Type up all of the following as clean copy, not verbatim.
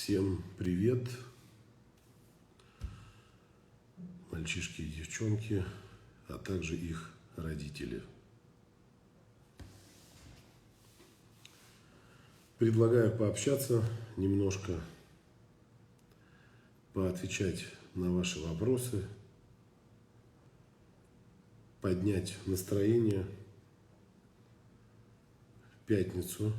Всем привет, мальчишки и девчонки, а также их родители. Предлагаю пообщаться немножко, поотвечать на ваши вопросы, поднять настроение в пятницу.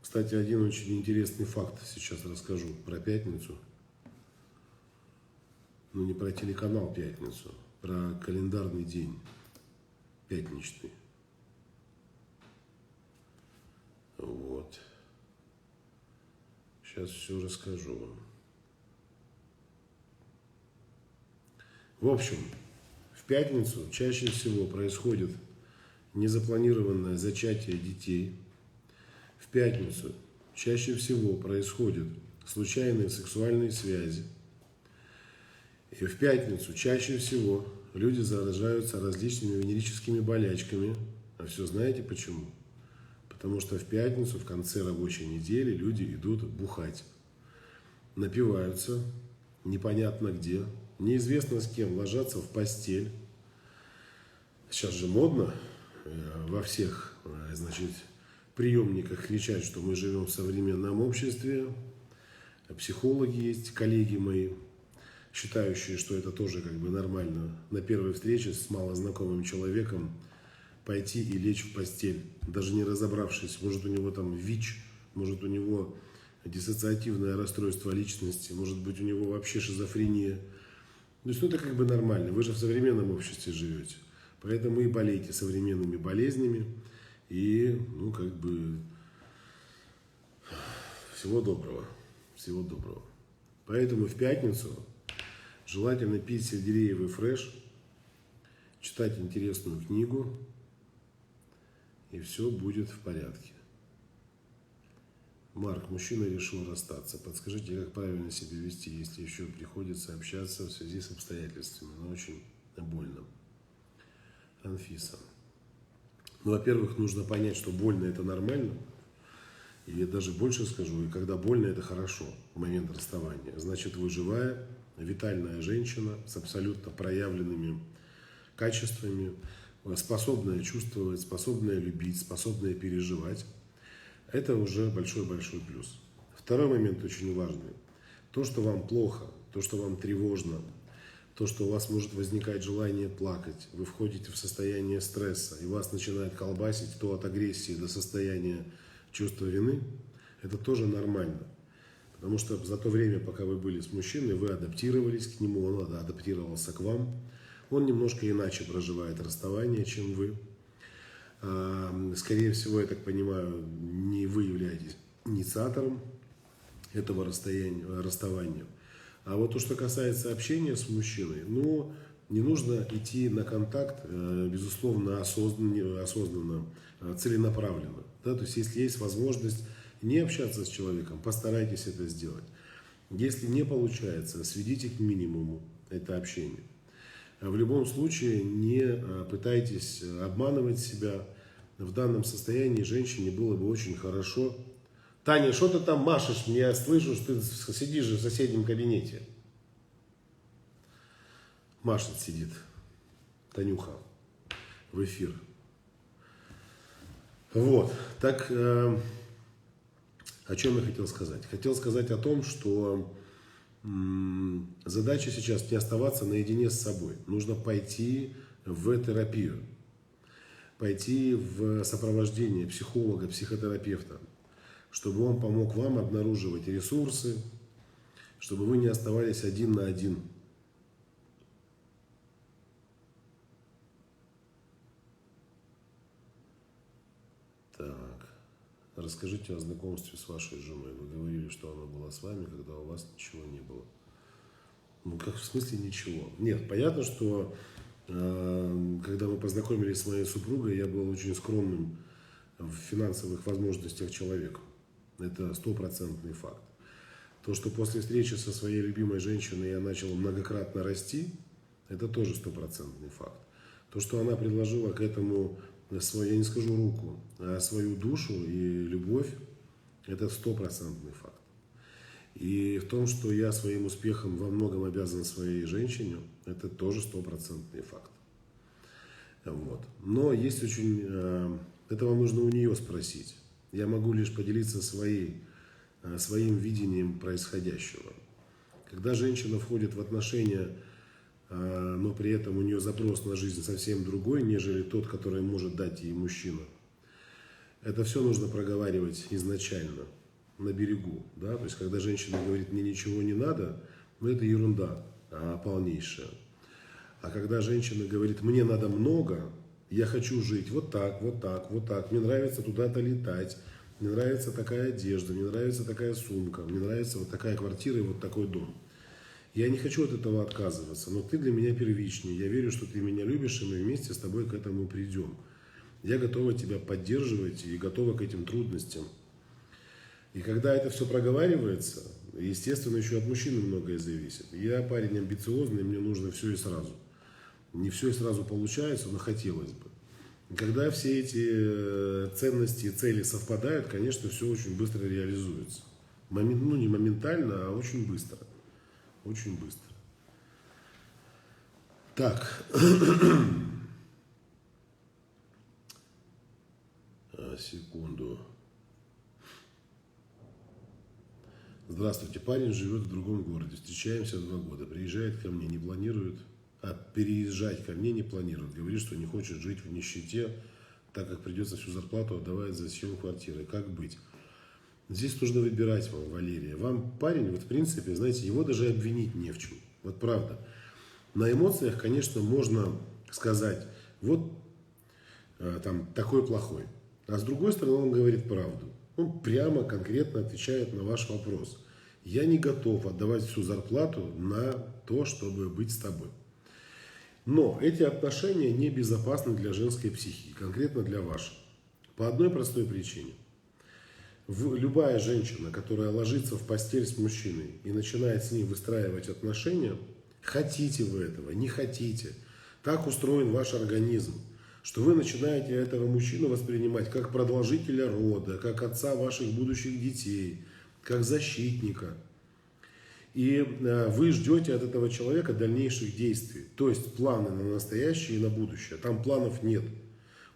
Кстати, один очень интересный факт сейчас расскажу про пятницу. Но не про телеканал «Пятницу», про календарный день пятничный. Вот. Сейчас все расскажу вам. В общем, в пятницу чаще всего происходит незапланированное зачатие детей. В пятницу чаще всего происходят случайные сексуальные связи. И в пятницу чаще всего люди заражаются различными венерическими болячками. А все знаете почему? Потому что в пятницу, в конце рабочей недели, люди идут бухать. Напиваются, непонятно где, неизвестно с кем, ложатся в постель. Сейчас же модно во всех, значит, приемниках кричать, что мы живем в современном обществе. Психологи есть, коллеги мои, считающие, что это тоже как бы нормально. На первой встрече с малознакомым человеком пойти и лечь в постель, даже не разобравшись, может у него там ВИЧ, может у него диссоциативное расстройство личности, может быть у него вообще шизофрения. То есть это как бы нормально, вы же в современном обществе живете, поэтому и болейте современными болезнями, и как бы всего доброго, всего доброго. Поэтому в пятницу желательно пить сельдереевый фреш, читать интересную книгу, и все будет в порядке. Марк, мужчина решил расстаться. Подскажите, как правильно себя вести, если еще приходится общаться в связи с обстоятельствами, но очень больно. Анфиса. Во-первых, нужно понять, что больно это нормально. И я даже больше скажу, и когда больно, это хорошо в момент расставания. Значит, вы живая, витальная женщина с абсолютно проявленными качествами, способная чувствовать, способная любить, способная переживать. Это уже большой-большой плюс. Второй момент очень важный. То, что вам плохо, то, что вам тревожно, то, что у вас может возникать желание плакать, вы входите в состояние стресса, и вас начинает колбасить то от агрессии до состояния чувства вины, это тоже нормально. Потому что за то время, пока вы были с мужчиной, вы адаптировались к нему, он адаптировался к вам. Он немножко иначе проживает расставание, чем вы. Скорее всего, я так понимаю, не вы являетесь инициатором этого расставания. А вот то, что касается общения с мужчиной, не нужно идти на контакт, безусловно, осознанно, целенаправленно. Да? То есть, если есть возможность не общаться с человеком, постарайтесь это сделать. Если не получается, сведите к минимуму это общение. В любом случае, не пытайтесь обманывать себя. В данном состоянии женщине было бы очень хорошо. Таня, что ты там машешь? Я слышу, что ты сидишь же в соседнем кабинете. Машет сидит. Танюха. В эфир. Вот. Так, о чем я хотел сказать? Хотел сказать о том, что задача сейчас не оставаться наедине с собой. Нужно пойти в терапию. Пойти в сопровождение психолога, психотерапевта, чтобы он помог вам обнаруживать ресурсы, чтобы вы не оставались один на один. Так, расскажите о знакомстве с вашей женой. Вы говорили, что она была с вами, когда у вас ничего не было. Как в смысле ничего? Нет, понятно, что когда мы познакомились с моей супругой, я был очень скромным в финансовых возможностях человеком. Это стопроцентный факт. То, что после встречи со своей любимой женщиной я начал многократно расти, это тоже стопроцентный факт. То, что она предложила к этому свою, я не скажу руку, а свою душу и любовь, Это стопроцентный факт. И в том, что я своим успехом во многом обязан своей женщине, это тоже стопроцентный факт. Вот. Но есть очень... Это вам нужно у нее спросить. Я могу лишь поделиться своим видением происходящего. Когда женщина входит в отношения, но при этом у нее запрос на жизнь совсем другой, нежели тот, который может дать ей мужчина, это все нужно проговаривать изначально, на берегу. Да? То есть, когда женщина говорит, мне ничего не надо, ну это ерунда полнейшая. А когда женщина говорит, мне надо много, я хочу жить вот так, вот так, вот так, мне нравится туда-то летать, мне нравится такая одежда, мне нравится такая сумка, мне нравится вот такая квартира и вот такой дом. Я не хочу от этого отказываться, но ты для меня первичнее. Я верю, что ты меня любишь, и мы вместе с тобой к этому придем. Я готова тебя поддерживать и готова к этим трудностям. И когда это все проговаривается, естественно, еще от мужчины многое зависит. Я парень амбициозный, мне нужно все и сразу. Не все и сразу получается, но хотелось бы. И когда все эти ценности и цели совпадают, конечно, все очень быстро реализуется. Ну, не моментально, а очень быстро. Очень быстро. Так. Секунду. Здравствуйте. Парень живет в другом городе. Встречаемся 2 года. Приезжает ко мне, не планирует. Переезжать ко мне не планирует. Говорит, что не хочет жить в нищете, так как придется всю зарплату отдавать за съем квартиры. Как быть? Здесь нужно выбирать вам, Валерия. Вам парень, вот в принципе, знаете, его даже обвинить не в чем. Вот правда. На эмоциях, конечно, можно сказать, вот там такой плохой. А с другой стороны, он говорит правду. Он прямо, конкретно отвечает на ваш вопрос. Я не готов отдавать всю зарплату на то, чтобы быть с тобой. Но эти отношения небезопасны для женской психики, конкретно для вашей. По одной простой причине. Любая женщина, которая ложится в постель с мужчиной и начинает с ним выстраивать отношения, хотите вы этого, не хотите, так устроен ваш организм, что вы начинаете этого мужчину воспринимать как продолжителя рода, как отца ваших будущих детей, как защитника. И вы ждете от этого человека дальнейших действий, то есть планы на настоящее и на будущее. Там планов нет,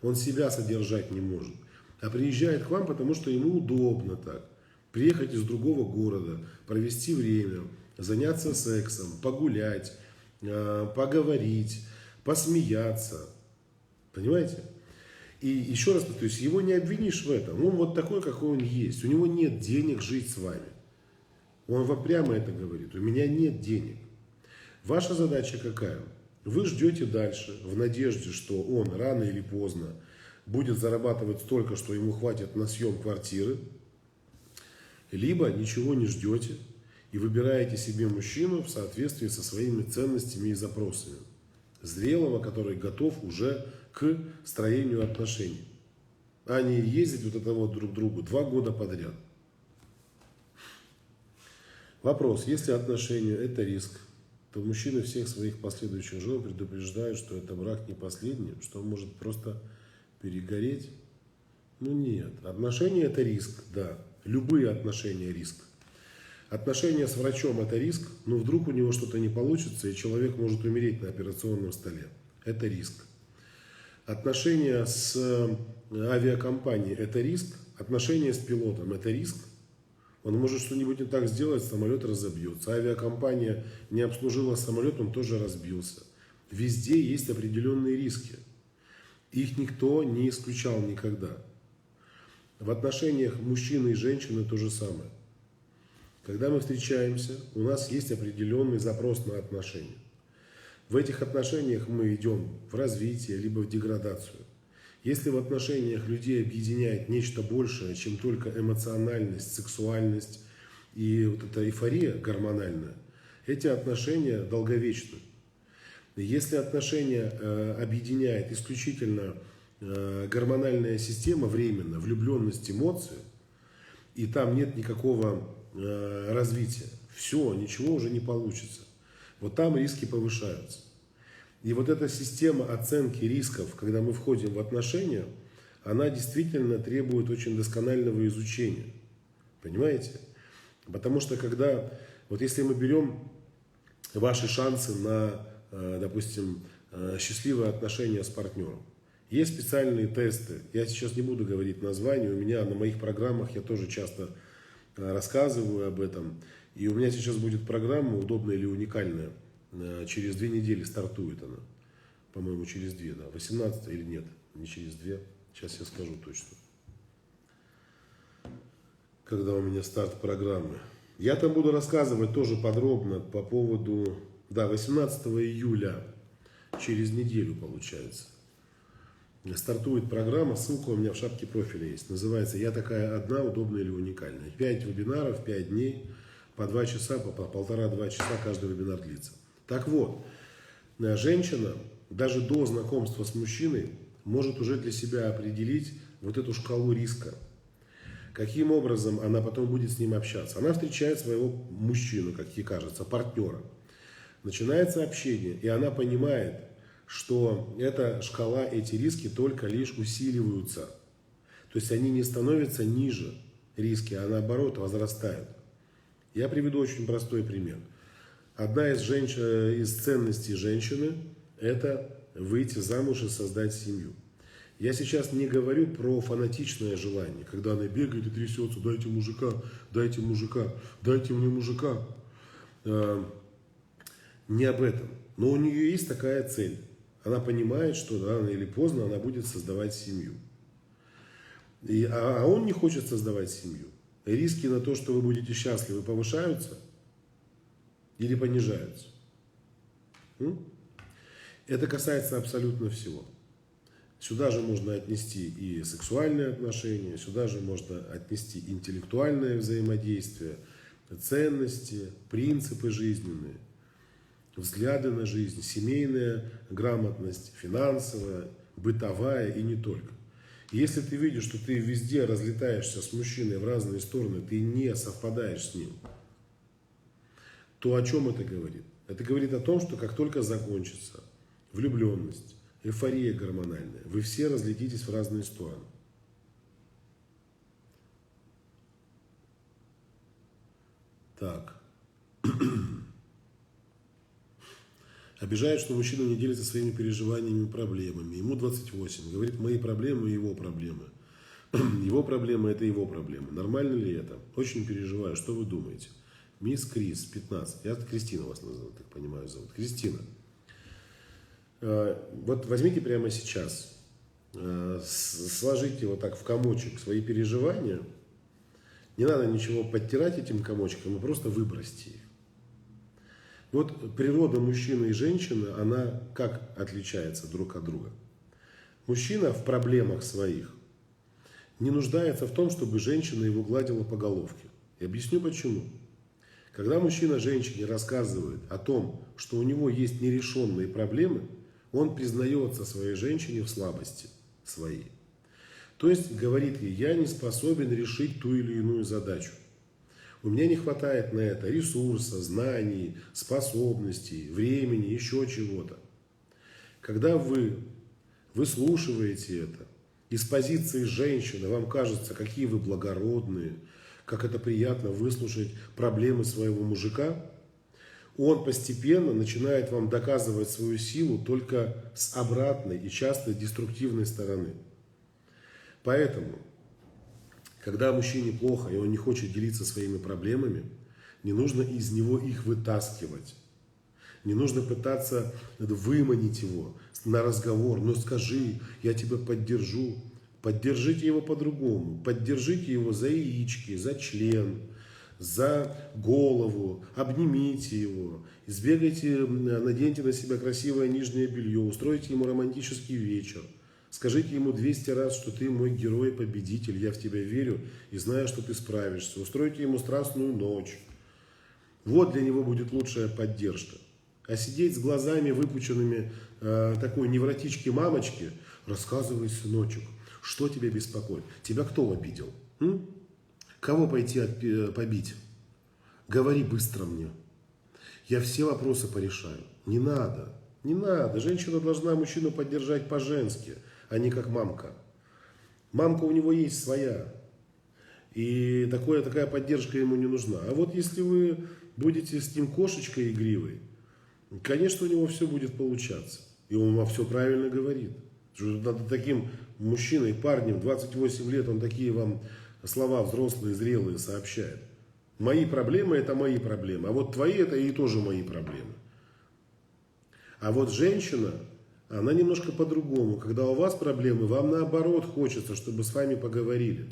он себя содержать не может. А приезжает к вам, потому что ему удобно так. Приехать из другого города, провести время, заняться сексом, погулять, поговорить, посмеяться. Понимаете? И еще раз, то есть его не обвинишь в этом. Он вот такой, какой он есть. У него нет денег жить с вами. Он вам прямо это говорит. У меня нет денег. Ваша задача какая? Вы ждете дальше в надежде, что он рано или поздно будет зарабатывать столько, что ему хватит на съем квартиры. Либо ничего не ждете и выбираете себе мужчину в соответствии со своими ценностями и запросами. Зрелого, который готов уже к строению отношений. А не ездить вот это вот друг к другу 2 года подряд. Вопрос. Если отношения это риск, то мужчины всех своих последующих жен предупреждают, что это брак не последний, что он может просто перегореть. Ну нет. Отношения это риск, да. Любые отношения риск. Отношения с врачом это риск, но вдруг у него что-то не получится, и человек может умереть на операционном столе. Это риск. Отношения с авиакомпанией это риск. Отношения с пилотом это риск. Он может что-нибудь не так сделать, самолет разобьется. Авиакомпания не обслужила самолет, он тоже разбился. Везде есть определенные риски. Их никто не исключал никогда. В отношениях мужчины и женщины то же самое. Когда мы встречаемся, у нас есть определенный запрос на отношения. В этих отношениях мы идем в развитие, либо в деградацию. Если в отношениях людей объединяет нечто большее, чем только эмоциональность, сексуальность и вот эта эйфория гормональная, эти отношения долговечны. Если отношения объединяет исключительно гормональная система временно, влюбленность, эмоции, и там нет никакого развития, все, ничего уже не получится. Вот там риски повышаются. И вот эта система оценки рисков, когда мы входим в отношения, она действительно требует очень досконального изучения. Понимаете? Потому что когда, вот если мы берем ваши шансы на, допустим, счастливые отношения с партнером, есть специальные тесты. Я сейчас не буду говорить название. У меня на моих программах я тоже часто рассказываю об этом. И у меня сейчас будет программа, удобная или уникальная. Через 2 недели стартует она. По-моему, через 2, да. 18 или нет, не через 2. Сейчас я скажу точно. Когда у меня старт программы. Я там буду рассказывать тоже подробно по поводу, да, 18 июля, через неделю получается. Стартует программа, ссылка у меня в шапке профиля есть. Называется «Я такая одна, удобная или уникальная». 5 вебинаров, 5 дней, по 2 часа, по 1,5-2 часа каждый вебинар длится. Так вот, женщина даже до знакомства с мужчиной может уже для себя определить вот эту шкалу риска. Каким образом она потом будет с ним общаться? Она встречает своего мужчину, как ей кажется, партнера. Начинается общение, и она понимает, что эта шкала, эти риски только лишь усиливаются. То есть они не становятся ниже риски, а наоборот возрастают. Я приведу очень простой пример. Одна из ценностей женщины – это выйти замуж и создать семью. Я сейчас не говорю про фанатичное желание, когда она бегает и трясется: дайте мужика, дайте мужика, дайте мне мужика. Не об этом. Но у нее есть такая цель. Она понимает, что рано или поздно она будет создавать семью. А он не хочет создавать семью. Риски на то, что вы будете счастливы, повышаются или понижаются? Это касается абсолютно всего. Сюда же можно отнести и сексуальные отношения, сюда же можно отнести интеллектуальное взаимодействие, ценности, принципы жизненные, взгляды на жизнь, семейная грамотность, финансовая, бытовая и не только. И если ты видишь, что ты везде разлетаешься с мужчиной в разные стороны, ты не совпадаешь с ним, то о чем это говорит? Это говорит о том, что как только закончится влюбленность, эйфория гормональная, вы все разлетитесь в разные стороны. Так. Обижает, что мужчина не делится своими переживаниями и проблемами. Ему 28. Говорит, мои проблемы и его проблемы. Его проблемы – это его проблемы. Нормально ли это? Очень переживаю. Что вы думаете? Мисс Крис, 15. Я Кристина вас назову, так понимаю, зовут. Кристина. Вот возьмите прямо сейчас, сложите вот так в комочек свои переживания. Не надо ничего подтирать этим комочком, а просто выбросьте их. Вот природа мужчины и женщины, она как отличается друг от друга? Мужчина в проблемах своих не нуждается в том, чтобы женщина его гладила по головке. И объясню почему. Когда мужчина женщине рассказывает о том, что у него есть нерешенные проблемы, он признается своей женщине в слабости своей. То есть говорит ей: я не способен решить ту или иную задачу. У меня не хватает на это ресурса, знаний, способностей, времени, еще чего-то. Когда вы выслушиваете это, из позиции женщины вам кажется, какие вы благородные, как это приятно выслушать проблемы своего мужика, он постепенно начинает вам доказывать свою силу только с обратной и часто деструктивной стороны. Поэтому, когда мужчине плохо и он не хочет делиться своими проблемами, не нужно из него их вытаскивать. Не нужно пытаться выманить его на разговор. Ну скажи, я тебя поддержу. Поддержите его по-другому. Поддержите его за яички, за член, за голову. Обнимите его. Сбегайте, наденьте на себя красивое нижнее белье. Устройте ему романтический вечер. Скажите ему 200 раз, что ты мой герой, победитель, я в тебя верю и знаю, что ты справишься. Устройте ему страстную ночь. Вот для него будет лучшая поддержка. А сидеть с глазами выпученными такой невротички-мамочки: рассказывай, сыночек, что тебя беспокоит? Тебя кто обидел? Кого пойти побить? Говори быстро мне. Я все вопросы порешаю. Не надо, не надо. Женщина должна мужчину поддержать по-женски, а не как мамка. Мамка у него есть своя. И такая поддержка ему не нужна. А вот если вы будете с ним кошечкой игривой, конечно, у него все будет получаться. И он вам все правильно говорит. Надо таким мужчиной, парнем, 28 лет, он такие вам слова взрослые, зрелые сообщает. Мои проблемы – это мои проблемы, а вот твои – это и тоже мои проблемы. А вот женщина, она немножко по-другому. Когда у вас проблемы, вам наоборот хочется, чтобы с вами поговорили.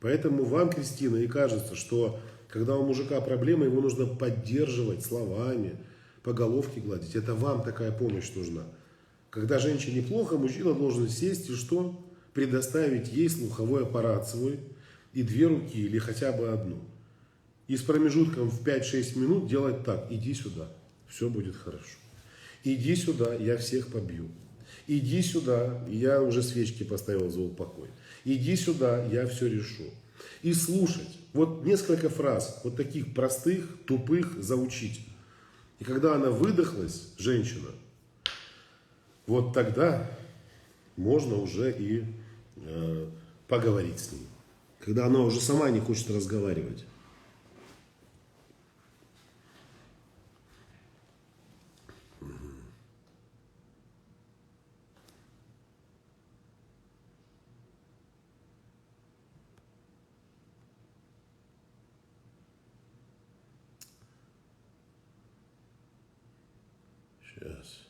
Поэтому вам, Кристина, и кажется, что когда у мужика проблемы, его нужно поддерживать словами, по головке гладить. Это вам такая помощь нужна. Когда женщине плохо, мужчина должен сесть и что? Предоставить ей слуховой аппарат свой и 2 руки или хотя бы одну. И с промежутком в 5-6 минут делать так. Иди сюда, все будет хорошо. Иди сюда, я всех побью. Иди сюда, я уже свечки поставил за упокой. Иди сюда, я все решу. И слушать. Вот несколько фраз, вот таких простых, тупых, заучить. И когда она выдохлась, женщина, вот тогда можно уже и поговорить с ней. Когда она уже сама не хочет разговаривать. Сейчас.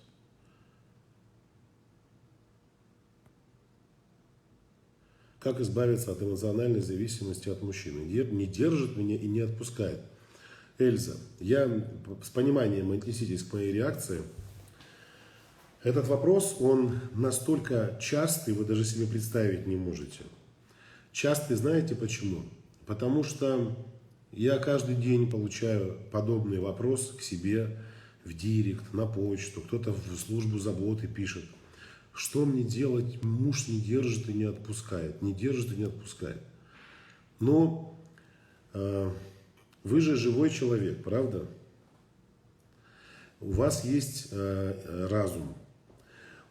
Как избавиться от эмоциональной зависимости от мужчины? Не держит меня и не отпускает. Эльза, с пониманием отнеситесь к моей реакции. Этот вопрос, он настолько частый, вы даже себе представить не можете. Частый, знаете почему? Потому что я каждый день получаю подобный вопрос к себе в директ, на почту, кто-то в службу заботы пишет. Что мне делать? Муж не держит и не отпускает. Не держит и не отпускает. Но вы же живой человек, правда? У вас есть разум.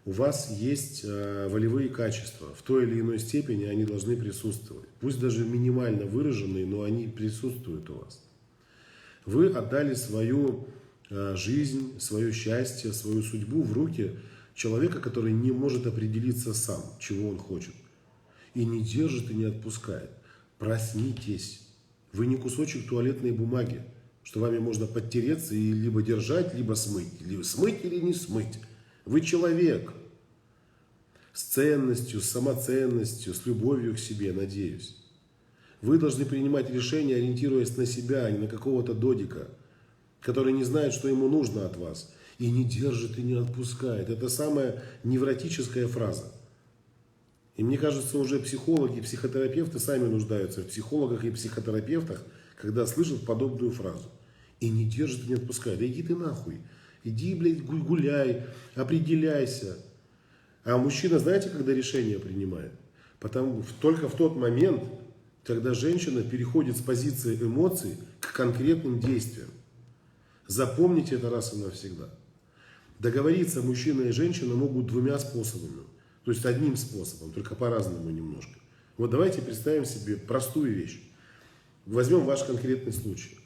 У вас есть волевые качества. В той или иной степени они должны присутствовать. Пусть даже минимально выраженные, но они присутствуют у вас. Вы отдали свою жизнь, свое счастье, свою судьбу в руки человека, который не может определиться сам, чего он хочет. И не держит, и не отпускает. Проснитесь. Вы не кусочек туалетной бумаги, что вами можно подтереться и либо держать, либо смыть. Либо смыть или не смыть. Вы человек. С ценностью, с самоценностью, с любовью к себе, надеюсь. Вы должны принимать решения, ориентируясь на себя, а не на какого-то додика, который не знает, что ему нужно от вас. И не держит, и не отпускает. Это самая невротическая фраза. И мне кажется, уже психологи и психотерапевты сами нуждаются в психологах и психотерапевтах, когда слышат подобную фразу. И не держит, и не отпускает. Да иди ты нахуй. Иди, блядь, гуляй, определяйся. А мужчина, знаете, когда решение принимает? Только в тот момент, когда женщина переходит с позиции эмоций к конкретным действиям. Запомните это раз и навсегда. Договориться мужчина и женщина могут 2 способами. То есть одним способом, только по-разному немножко. Вот давайте представим себе простую вещь. Возьмем ваш конкретный случай.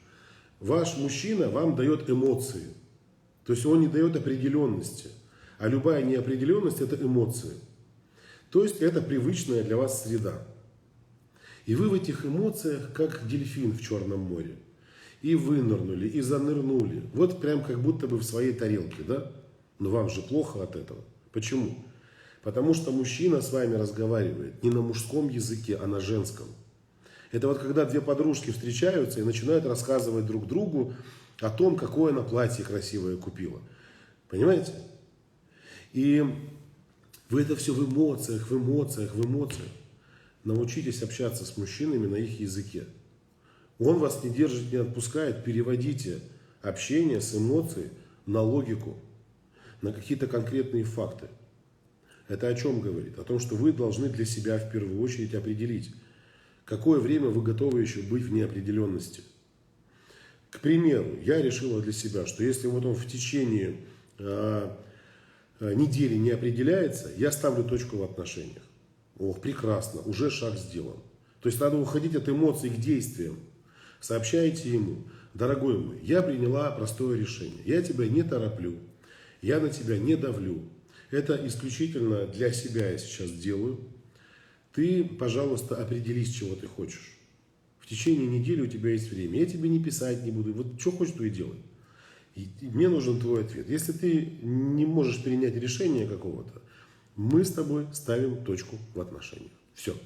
Ваш мужчина вам дает эмоции. То есть он не дает определенности. А любая неопределенность – это эмоции. То есть это привычная для вас среда. И вы в этих эмоциях, как дельфин в Черном море. И вынырнули, и занырнули. Вот прям как будто бы в своей тарелке, да? Но вам же плохо от этого. Почему? Потому что мужчина с вами разговаривает не на мужском языке, а на женском. Это вот когда 2 подружки встречаются и начинают рассказывать друг другу о том, какое она платье красивое купила. Понимаете? И вы это все в эмоциях, в эмоциях, в эмоциях. Научитесь общаться с мужчинами на их языке. Он вас не держит, не отпускает. Переводите общение с эмоций на логику, на какие-то конкретные факты. Это о чем говорит? О том, что вы должны для себя в первую очередь определить, какое время вы готовы еще быть в неопределенности. К примеру, я решила для себя, что если вот он в течение недели не определяется, я ставлю точку в отношениях. Ох, прекрасно, уже шаг сделан. То есть надо уходить от эмоций к действиям. Сообщайте ему: дорогой мой, я приняла простое решение. Я тебя не тороплю, я на тебя не давлю. Это исключительно для себя я сейчас делаю. Ты, пожалуйста, определись, чего ты хочешь. В течение недели у тебя есть время. Я тебе не писать не буду. Вот что хочешь, то и делай. И мне нужен твой ответ. Если ты не можешь принять решение какого-то, мы с тобой ставим точку в отношениях. Все.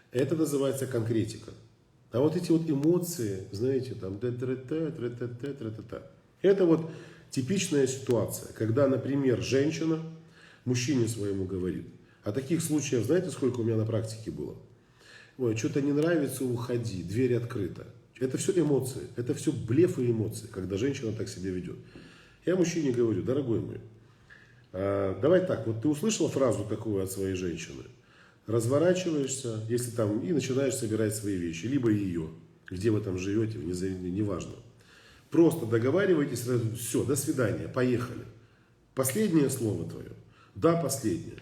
Это называется конкретика. А вот эти вот эмоции, знаете, там, это вот типичная ситуация, когда, например, женщина мужчине своему говорит. А таких случаев, знаете, сколько у меня на практике было? Ой, что-то не нравится, уходи, дверь открыта. Это все эмоции, это все блеф и эмоции, когда женщина так себя ведет. Я мужчине говорю: дорогой мой, давай так, вот ты услышал фразу такую от своей женщины, разворачиваешься, если там, и начинаешь собирать свои вещи, либо ее, где вы там живете, неважно. Просто договаривайтесь, все, до свидания, поехали. Последнее слово твое, да, последнее.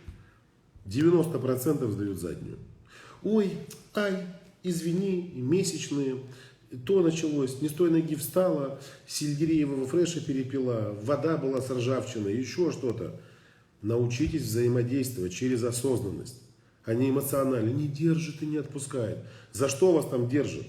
90% сдают заднюю. Ой, ай, извини, месячные, то началось, не с той ноги встала, сельдереевого фреша перепила, вода была с ржавчиной, еще что-то. Научитесь взаимодействовать через осознанность, а не эмоционально. Не держит и не отпускает. За что вас там держит?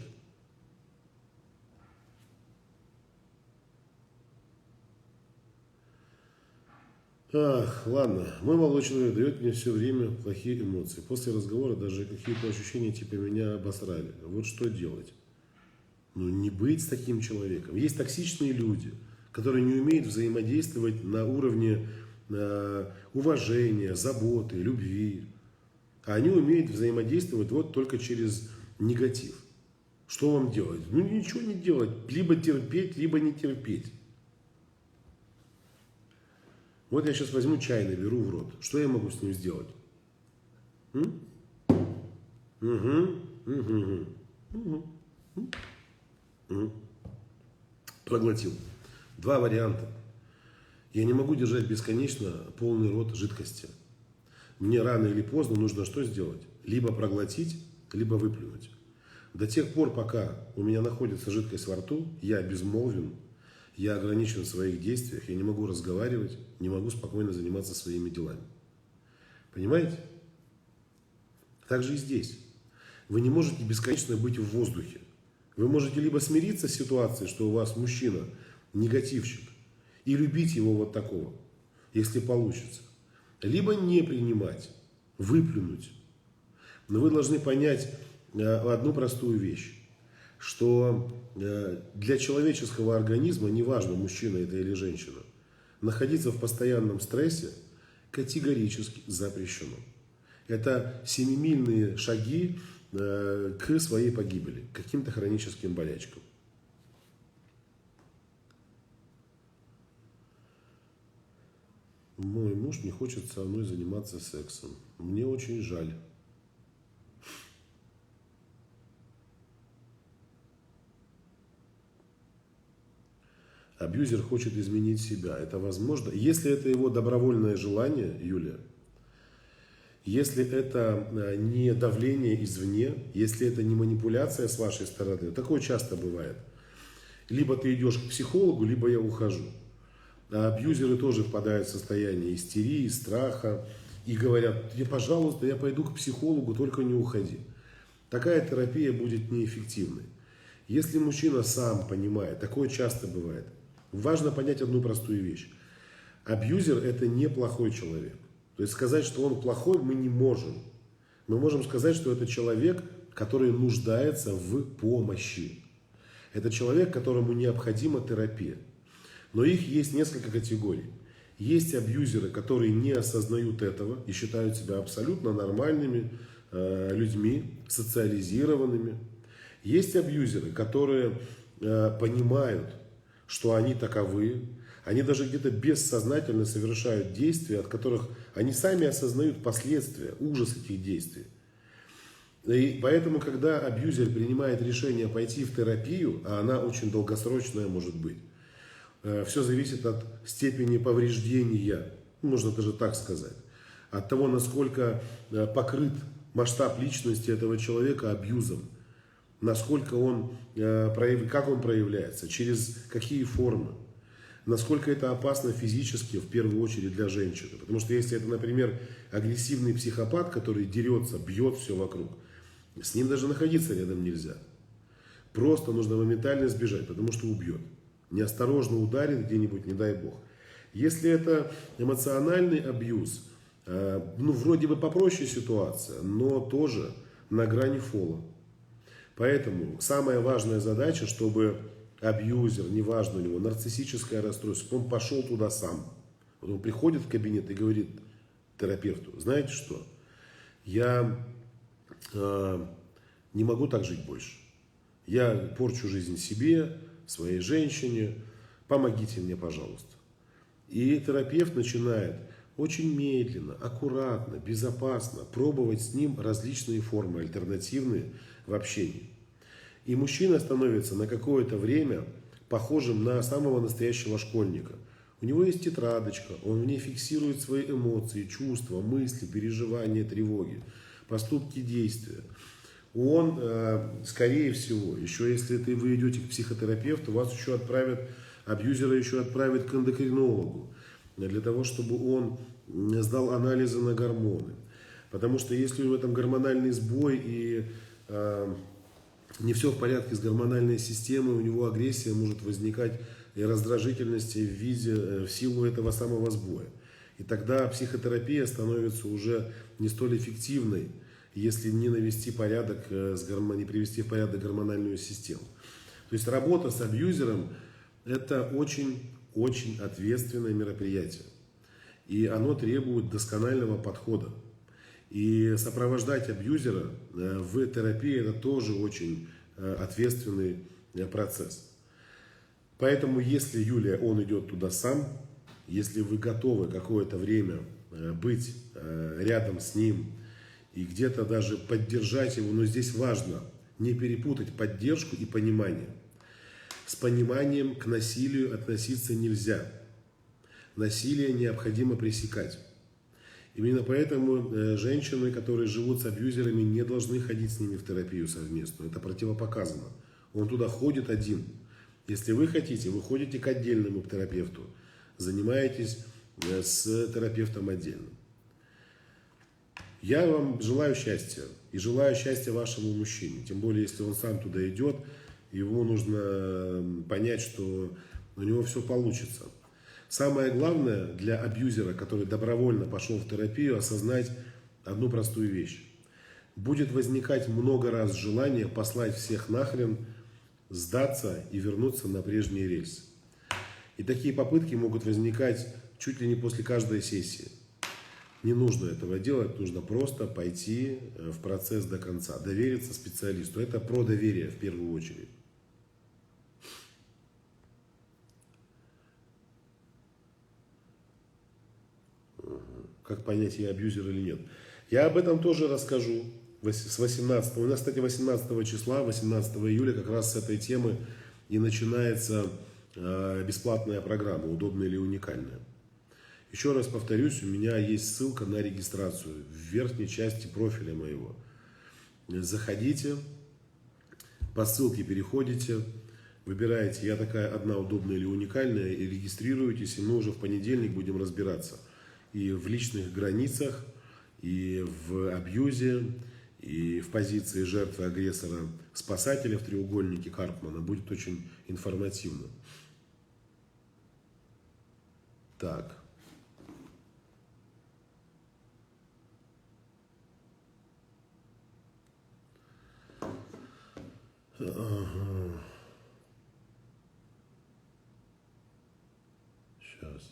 Ах, ладно, мой молодой человек дает мне все время плохие эмоции. После разговора даже какие-то ощущения типа меня обосрали. Вот что делать? Ну, не быть с таким человеком. Есть токсичные люди, которые не умеют взаимодействовать на уровне уважения, заботы, любви. А они умеют взаимодействовать вот только через негатив. Что вам делать? Ну, ничего не делать. Либо терпеть, либо не терпеть. Вот я сейчас возьму чай, наберу в рот. Что я могу с ним сделать? Проглотил. Два варианта. Я не могу держать бесконечно полный рот жидкости. Мне рано или поздно нужно что сделать? Либо проглотить, либо выплюнуть. До тех пор, пока у меня находится жидкость во рту, я безмолвен, я ограничен в своих действиях, я не могу разговаривать, не могу спокойно заниматься своими делами. Понимаете? Так же и здесь. Вы не можете бесконечно быть в воздухе. Вы можете либо смириться с ситуацией, что у вас мужчина негативщик, и любить его вот такого, если получится. Либо не принимать, выплюнуть. Но вы должны понять одну простую вещь, что для человеческого организма, неважно, мужчина это или женщина, находиться в постоянном стрессе категорически запрещено. Это семимильные шаги к своей погибели, к каким-то хроническим болячкам. Мой муж не хочет со мной заниматься сексом. Мне очень жаль. Абьюзер хочет изменить себя. Это возможно? Если это его добровольное желание, Юлия, если это не давление извне, если это не манипуляция с вашей стороны, такое часто бывает. Либо ты идешь к психологу, либо я ухожу. А абьюзеры тоже впадают в состояние истерии, страха и говорят: пожалуйста, я пойду к психологу, только не уходи. Такая терапия будет неэффективной. Если мужчина сам понимает, такое часто бывает, важно понять одну простую вещь. Абьюзер это не плохой человек. То есть сказать, что он плохой, мы не можем. Мы можем сказать, что это человек, который нуждается в помощи. Это человек, которому необходима терапия. Но их есть несколько категорий. Есть абьюзеры, которые не осознают этого и считают себя абсолютно нормальными людьми, социализированными. Есть абьюзеры, которые понимают, что они таковы. Они даже где-то бессознательно совершают действия, от которых они сами осознают последствия, ужас этих действий. И поэтому, когда абьюзер принимает решение пойти в терапию, а она очень долгосрочная может быть, все зависит от степени повреждения, можно даже так сказать, от того, насколько покрыт масштаб личности этого человека абьюзом, насколько он, как он проявляется, через какие формы, насколько это опасно физически, в первую очередь для женщины. Потому что если это, например, агрессивный психопат, который дерется, бьет все вокруг, с ним даже находиться рядом нельзя. Просто нужно моментально сбежать, потому что убьет. Неосторожно ударит где-нибудь, не дай бог. Если это эмоциональный абьюз, вроде бы попроще ситуация, но тоже на грани фола. Поэтому самая важная задача, чтобы абьюзер, неважно у него, нарциссическое расстройство, он пошел туда сам. Вот он приходит в кабинет и говорит терапевту: знаете что, я не могу так жить больше. Я порчу жизнь себе, своей женщине, помогите мне, пожалуйста. И терапевт начинает очень медленно, аккуратно, безопасно пробовать с ним различные формы, альтернативные в общении. И мужчина становится на какое-то время похожим на самого настоящего школьника. У него есть тетрадочка, он в ней фиксирует свои эмоции, чувства, мысли, переживания, тревоги, поступки, действия. Он, скорее всего, еще если вы идете к психотерапевту, вас еще отправят, абьюзера еще отправят к эндокринологу, для того, чтобы он сдал анализы на гормоны. Потому что если в этом гормональный сбой и не все в порядке с гормональной системой, у него агрессия может возникать и раздражительность в силу этого самого сбоя. И тогда психотерапия становится уже не столь эффективной, если не навести порядок, не привести в порядок гормональную систему. То есть работа с абьюзером – это очень ответственное мероприятие. И оно требует досконального подхода. И сопровождать абьюзера в терапии – это тоже очень ответственный процесс. Поэтому, если, Юлия, он идет туда сам, если вы готовы какое-то время быть рядом с ним и где-то даже поддержать его, но здесь важно не перепутать поддержку и понимание. С пониманием к насилию относиться нельзя. Насилие необходимо пресекать. Именно поэтому женщины, которые живут с абьюзерами, не должны ходить с ними в терапию совместную. Это противопоказано. Он туда ходит один. Если вы хотите, вы ходите к отдельному терапевту, занимаетесь с терапевтом отдельно. Я вам желаю счастья. И желаю счастья вашему мужчине. Тем более, если он сам туда идет, ему нужно понять, что у него все получится. Самое главное для абьюзера, который добровольно пошел в терапию, осознать одну простую вещь. Будет возникать много раз желание послать всех нахрен, сдаться и вернуться на прежние рельсы. И такие попытки могут возникать чуть ли не после каждой сессии. Не нужно этого делать, нужно просто пойти в процесс до конца, довериться специалисту. Это про доверие в первую очередь. Как понять, я абьюзер или нет. Я об этом тоже расскажу с 18. У нас, кстати, 18 числа, 18 июля как раз с этой темы и начинается бесплатная программа, удобная или уникальная. Еще раз повторюсь, у меня есть ссылка на регистрацию в верхней части профиля моего. Заходите, по ссылке переходите, выбираете, я такая одна удобная или уникальная, и регистрируетесь, и мы уже в понедельник будем разбираться. И в личных границах, и в абьюзе, и в позиции жертвы, агрессора, спасателя в треугольнике Карпмана. Будет очень информативно. Так. Ага. Сейчас.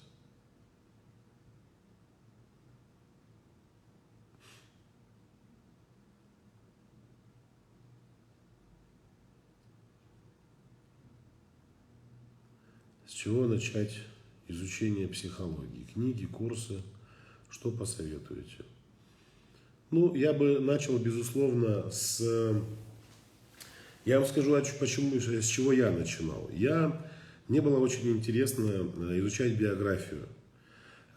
С чего начать изучение психологии? Книги, курсы? Что посоветуете? Ну, я бы начал, безусловно, с... Я вам скажу, почему, с чего я начинал. Мне было очень интересно изучать биографию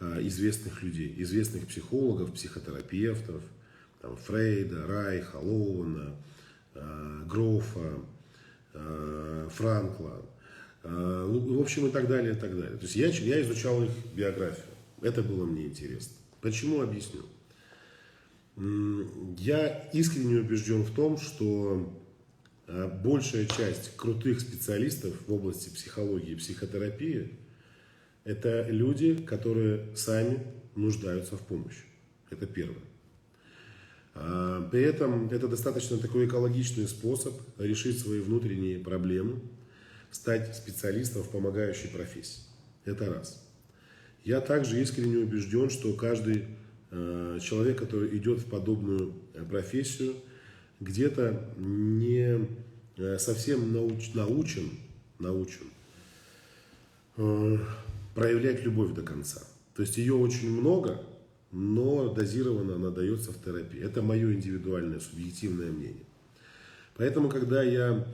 известных людей, известных психологов, психотерапевтов, там, Фрейда, Райха, Лоуэна, Грофа, Франкла, в общем, и так далее, и так далее. То есть я изучал их биографию. Это было мне интересно. Почему? Объясню. Я искренне убежден в том, что большая часть крутых специалистов в области психологии и психотерапии – это люди, которые сами нуждаются в помощи. Это первое. При этом это достаточно такой экологичный способ решить свои внутренние проблемы, стать специалистом в помогающей профессии. Это раз. Я также искренне убежден, что каждый человек, который идет в подобную профессию, где-то не совсем научен проявлять любовь до конца. То есть ее очень много, но дозированно она дается в терапии. Это мое индивидуальное, субъективное мнение. Поэтому, когда я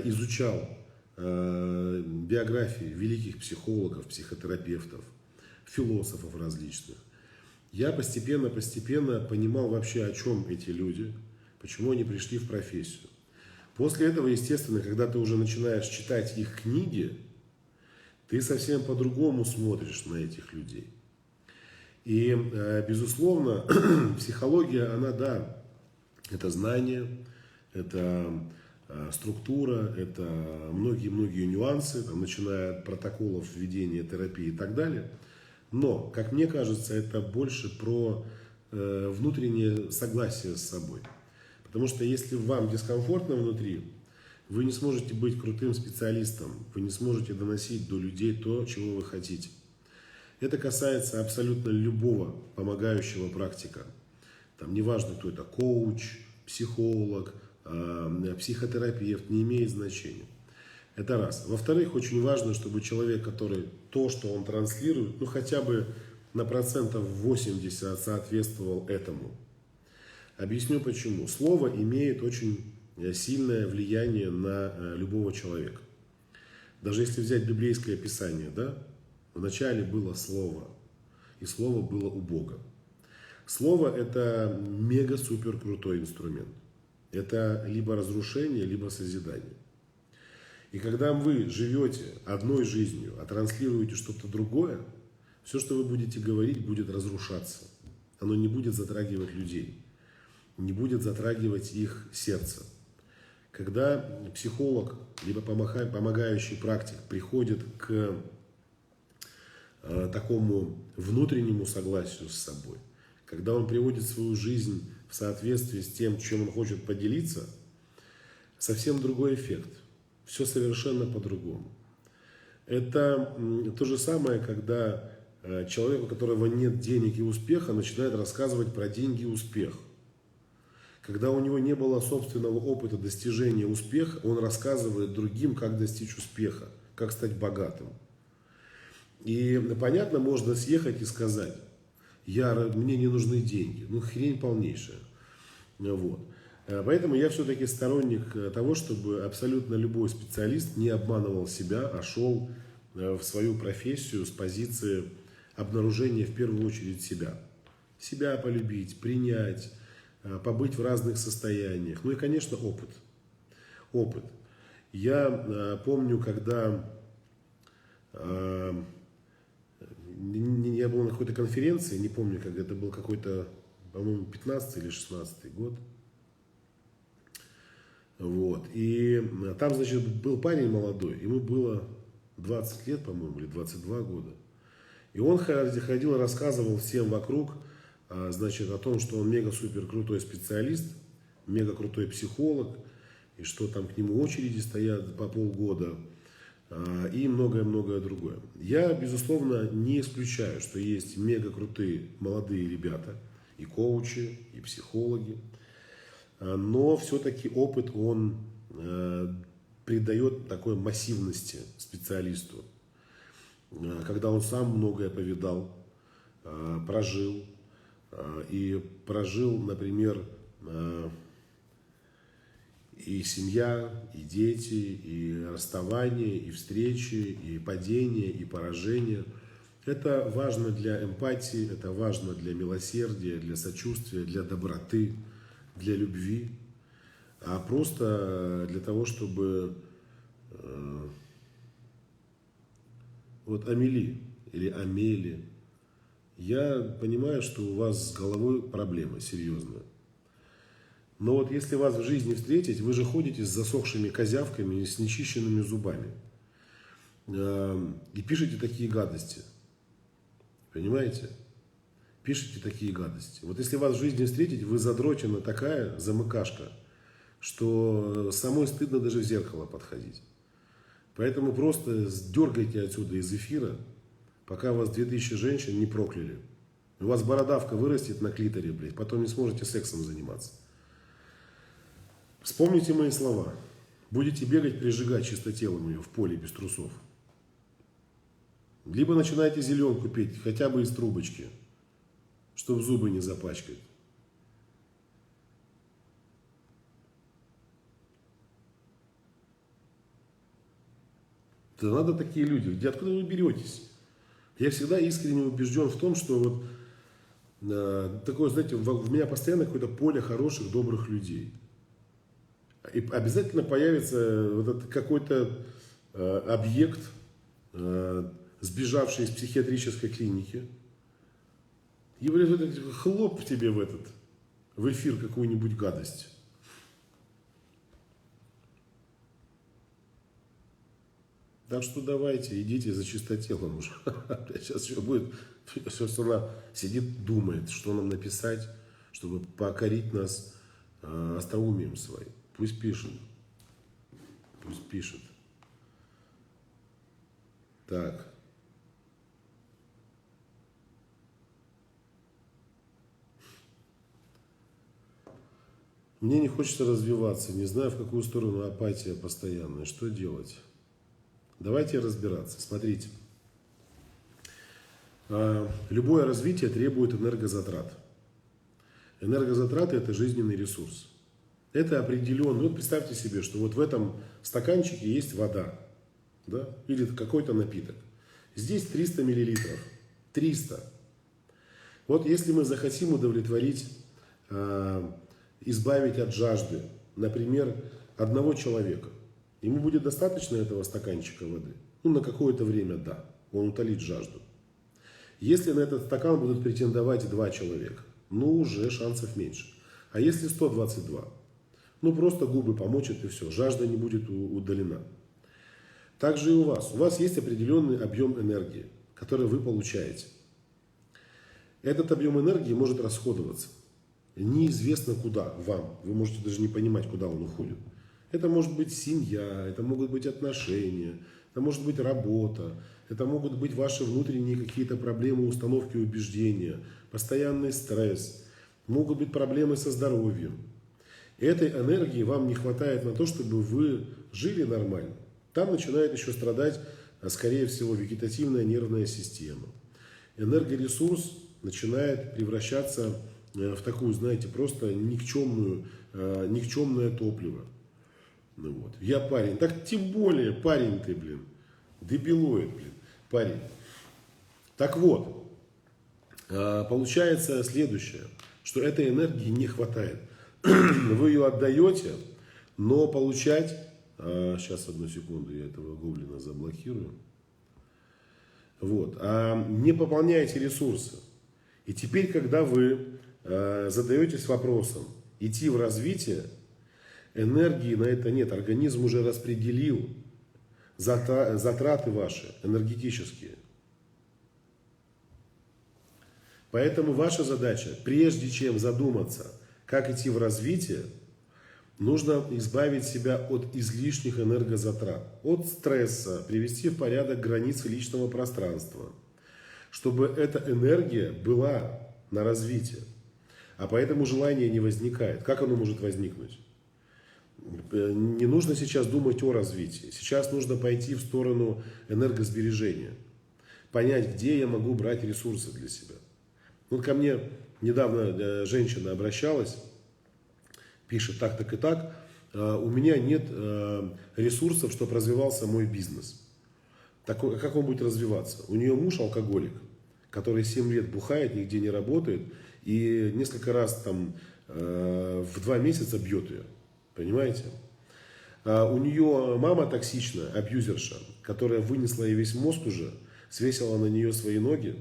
изучал биографии великих психологов, психотерапевтов, философов различных, я постепенно понимал вообще, о чем эти люди, почему они пришли в профессию. После этого, естественно, когда ты уже начинаешь читать их книги, ты совсем по-другому смотришь на этих людей. И, безусловно, психология, она, да, это знание, это структура, это многие-многие нюансы, там, начиная от протоколов введения терапии и так далее. Но, как мне кажется, это больше про внутреннее согласие с собой. Потому что если вам дискомфортно внутри, вы не сможете быть крутым специалистом, вы не сможете доносить до людей то, чего вы хотите. Это касается абсолютно любого помогающего практика. Там, неважно, кто это, коуч, психолог, психотерапевт, не имеет значения. Это раз. Во-вторых, очень важно, чтобы человек, который то, что он транслирует, ну хотя бы на процентов 80 соответствовал этому. Объясню почему. Слово имеет очень сильное влияние на любого человека. Даже если взять библейское писание, да, вначале было Слово, и Слово было у Бога. Слово – это мега-супер крутой инструмент. Это либо разрушение, либо созидание. И когда вы живете одной жизнью, а транслируете что-то другое, все, что вы будете говорить, будет разрушаться. Оно не будет затрагивать людей, не будет затрагивать их сердце. Когда психолог, либо помогающий практик приходит к такому внутреннему согласию с собой, когда он приводит свою жизнь в соответствии с тем, чем он хочет поделиться, совсем другой эффект. Все совершенно по-другому. Это то же самое, когда человек, у которого нет денег и успеха, начинает рассказывать про деньги и успех. Когда у него не было собственного опыта достижения успеха, он рассказывает другим, как достичь успеха, как стать богатым. И понятно, можно съехать и сказать: мне не нужны деньги. Ну, хрень полнейшая. Вот. Поэтому я все-таки сторонник того, чтобы абсолютно любой специалист не обманывал себя, а шел в свою профессию с позиции обнаружения в первую очередь себя. Себя полюбить, принять, побыть в разных состояниях. Ну и, конечно, опыт. Опыт. Я помню, когда я был на какой-то конференции, не помню, как это был какой-то, по-моему, 15 или 16 год. Вот. И там, значит, был парень молодой, ему было 20 лет, по-моему, или 22 года. И он ходил и рассказывал всем вокруг, значит, о том, что он мега-супер крутой специалист, мега-крутой психолог, и что там к нему очереди стоят по полгода, и многое-многое другое. Я, безусловно, не исключаю, что есть мега-крутые молодые ребята, и коучи, и психологи, но все-таки опыт, он придает такой массивности специалисту, когда он сам многое повидал, прожил, например, и семья, и дети, и расставания, и встречи, и падения, и поражения. Это важно для эмпатии, это важно для милосердия, для сочувствия, для доброты, для любви, а просто для того, чтобы вот Амели или Амели, я понимаю, что у вас с головой проблемы серьезные. Но вот если вас в жизни встретить, вы же ходите с засохшими козявками и с нечищенными зубами. И пишете такие гадости. Понимаете? Пишите такие гадости. Вот если вас в жизни встретить, вы задрочена такая замыкашка, что самой стыдно даже в зеркало подходить. Поэтому просто дергайте отсюда из эфира, пока вас 2000 женщин не прокляли. У вас бородавка вырастет на клиторе, блядь, потом не сможете сексом заниматься. Вспомните мои слова. Будете бегать, прижигать чистотелом ее в поле без трусов. Либо начинайте зеленку пить, хотя бы из трубочки, чтобы зубы не запачкать. Да надо такие люди. Где, откуда вы беретесь? Я всегда искренне убежден в том, что вот такое, знаете, в меня постоянно какое-то поле хороших, добрых людей. И обязательно появится вот этот какой-то объект, сбежавший из психиатрической клиники. И вот хлоп тебе в эфир какую-нибудь гадость. Так что давайте, идите за чистотелом уже. Сейчас еще будет, сейчас она сидит, думает, что нам написать, чтобы покорить нас остроумием своим. Пусть пишет. Пусть пишет. Так. Мне не хочется развиваться, не знаю, в какую сторону апатия постоянная. Что делать? Давайте разбираться. Смотрите. Любое развитие требует энергозатрат. Энергозатраты – это жизненный ресурс. Это определенный. Вот представьте себе, что вот в этом стаканчике есть вода, да? Или какой-то напиток. Здесь 300 миллилитров. 300. Вот если мы захотим удовлетворить, избавить от жажды, например, одного человека, ему будет достаточно этого стаканчика воды? Ну, на какое-то время, да. Он утолит жажду. Если на этот стакан будут претендовать 2 человека, ну, уже шансов меньше. А если 122? Ну, просто губы помочат и все. Жажда не будет удалена. Так же и у вас. У вас есть определенный объем энергии, который вы получаете. Этот объем энергии может расходоваться. Неизвестно куда вам. Вы можете даже не понимать, куда он уходит. Это может быть семья, это могут быть отношения, это может быть работа, это могут быть ваши внутренние какие-то проблемы, установки, убеждения, постоянный стресс, могут быть проблемы со здоровьем. Этой энергии вам не хватает на то, чтобы вы жили нормально. Там начинает еще страдать, скорее всего, вегетативная нервная система. Энергоресурс начинает превращаться в такую, знаете, просто никчемное топливо. Ну вот. Я парень. Так тем более парень ты, блин. Дебилоид, блин. Парень. Так вот. Получается следующее. Что этой энергии не хватает. Вы ее отдаете, но получать... Сейчас, одну секунду, я этого гоблина заблокирую. Вот. Не пополняете ресурсы. И теперь, когда вы задаетесь вопросом, идти в развитие, энергии на это нет. Организм уже распределил затраты ваши энергетические. Поэтому ваша задача, прежде чем задуматься, как идти в развитие, нужно избавить себя от излишних энергозатрат, от стресса, привести в порядок границы личного пространства, чтобы эта энергия была на развитие. А поэтому желание не возникает. Как оно может возникнуть? Не нужно сейчас думать о развитии. Сейчас нужно пойти в сторону энергосбережения. Понять, где я могу брать ресурсы для себя. Вот ко мне недавно женщина обращалась, пишет так, так и так. У меня нет ресурсов, чтобы развивался мой бизнес. как он будет развиваться? У нее муж алкоголик, который 7 лет бухает, нигде не работает, и несколько раз там в 2 месяца бьет ее. Понимаете? У нее мама токсичная, абьюзерша, которая вынесла ей весь мозг уже, свесила на нее свои ноги,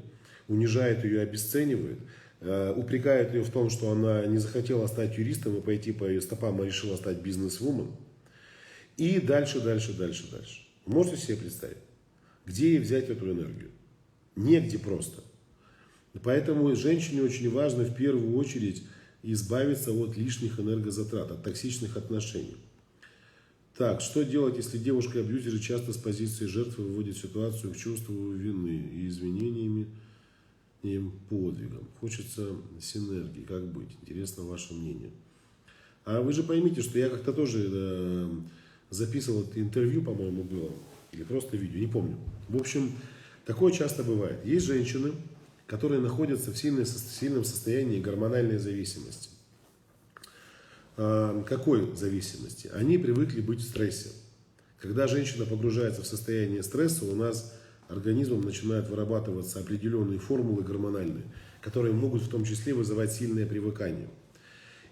унижает ее, обесценивает, упрекает ее в том, что она не захотела стать юристом и пойти по ее стопам, а решила стать бизнес-вумен. И дальше. Можете себе представить, где ей взять эту энергию? Негде просто. Поэтому женщине очень важно в первую очередь избавиться от лишних энергозатрат, от токсичных отношений. Так, что делать, если девушка-абьюзер часто с позиции жертвы выводит ситуацию к чувству вины и извинениями и подвигом? Хочется синергии, как быть? Интересно ваше мнение. А вы же поймите, что я как-то тоже записывал это интервью, по-моему, было, или просто видео, не помню. В общем, такое часто бывает. Есть женщины, которые находятся в сильном состоянии гормональной зависимости. Какой зависимости? Они привыкли быть в стрессе. Когда женщина погружается в состояние стресса, у нас организмом начинают вырабатываться определенные формулы гормональные, которые могут в том числе вызывать сильное привыкание.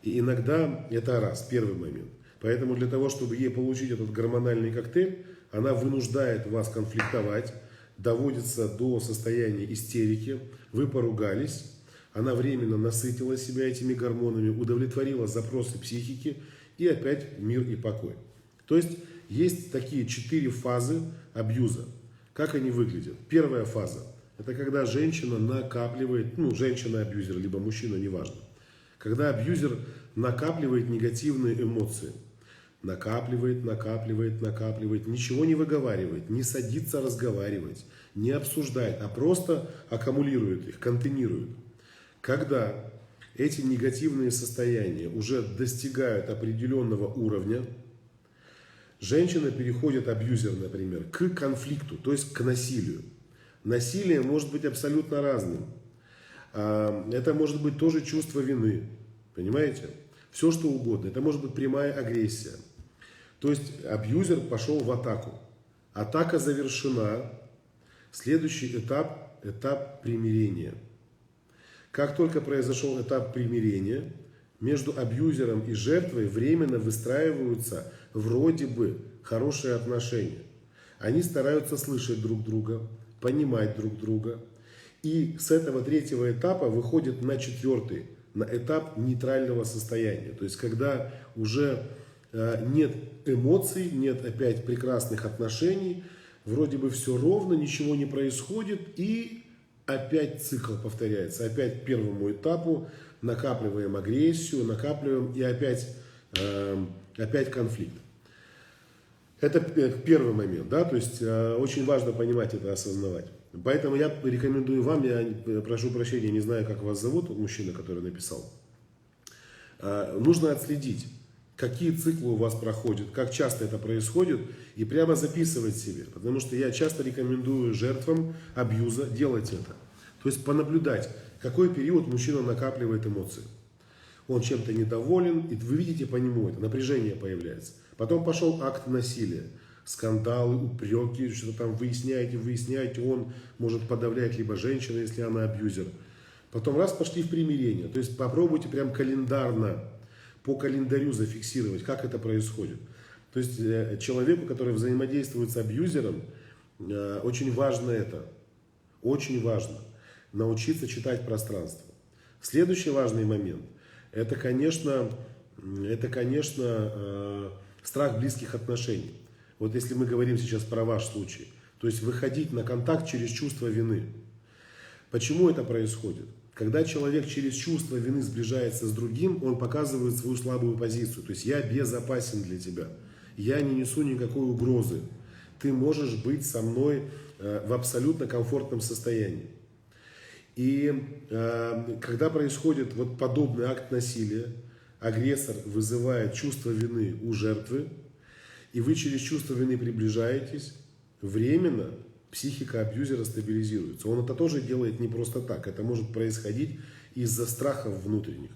И иногда это первый момент. Поэтому для того, чтобы ей получить этот гормональный коктейль, она вынуждает вас конфликтовать, доводится до состояния истерики, вы поругались, она временно насытила себя этими гормонами, удовлетворила запросы психики и опять мир и покой. То есть такие 4 фазы абьюза. Как они выглядят? Первая фаза – это когда женщина накапливает, женщина-абьюзер, либо мужчина, неважно. Когда абьюзер накапливает негативные эмоции. Накапливает, ничего не выговаривает, не садится разговаривать, не обсуждает, а просто аккумулирует их, контейнирует. Когда эти негативные состояния уже достигают определенного уровня, женщина переходит, абьюзер, например, к конфликту, то есть к насилию. Насилие может быть абсолютно разным. Это может быть тоже чувство вины, понимаете? Все что угодно. Это может быть прямая агрессия. То есть абьюзер пошел в атаку. Атака завершена. Следующий этап – этап примирения. Как только произошел этап примирения, между абьюзером и жертвой временно выстраиваются вроде бы хорошие отношения. Они стараются слышать друг друга, понимать друг друга. И с этого 3-го этапа выходят на 4-й, на этап нейтрального состояния. То есть когда уже нет эмоций, нет опять прекрасных отношений, вроде бы все ровно, ничего не происходит, и опять цикл повторяется. Опять к 1-му этапу накапливаем агрессию, накапливаем и опять конфликт. Это первый момент, да, то есть очень важно понимать это, осознавать. Поэтому я рекомендую вам, я прошу прощения, не знаю, как вас зовут, мужчина, который написал. Нужно отследить, какие циклы у вас проходят, как часто это происходит, и прямо записывать себе. Потому что я часто рекомендую жертвам абьюза делать это. То есть понаблюдать, какой период мужчина накапливает эмоции. Он чем-то недоволен, и вы видите по нему это, напряжение появляется. Потом пошел акт насилия. Скандалы, упреки, что-то там выясняете, он может подавлять либо женщина, если она абьюзер. Потом пошли в примирение. То есть попробуйте прям календарно, по календарю зафиксировать, как это происходит. То есть человеку, который взаимодействует с абьюзером, очень важно научиться читать пространство. Следующий важный момент, это, конечно, страх близких отношений. Вот если мы говорим сейчас про ваш случай, то есть выходить на контакт через чувство вины. Почему это происходит? Когда человек через чувство вины сближается с другим, он показывает свою слабую позицию. То есть я безопасен для тебя, я не несу никакой угрозы. Ты можешь быть со мной в абсолютно комфортном состоянии. И когда происходит вот подобный акт насилия, агрессор вызывает чувство вины у жертвы, и вы через чувство вины приближаетесь, временно психика абьюзера стабилизируется. Он это тоже делает не просто так. Это может происходить из-за страхов внутренних.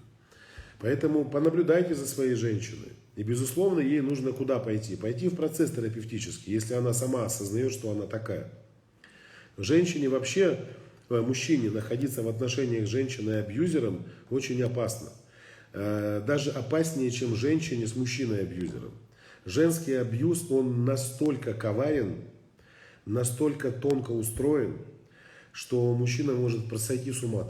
Поэтому понаблюдайте за своей женщиной. И, безусловно, ей нужно куда пойти? Пойти в процесс терапевтический, если она сама осознает, что она такая. Женщине вообще, мужчине находиться в отношениях с женщиной-абьюзером очень опасно. Даже опаснее, чем женщине с мужчиной-абьюзером. Женский абьюз, он настолько коварен, настолько тонко устроен, что мужчина может сойти с ума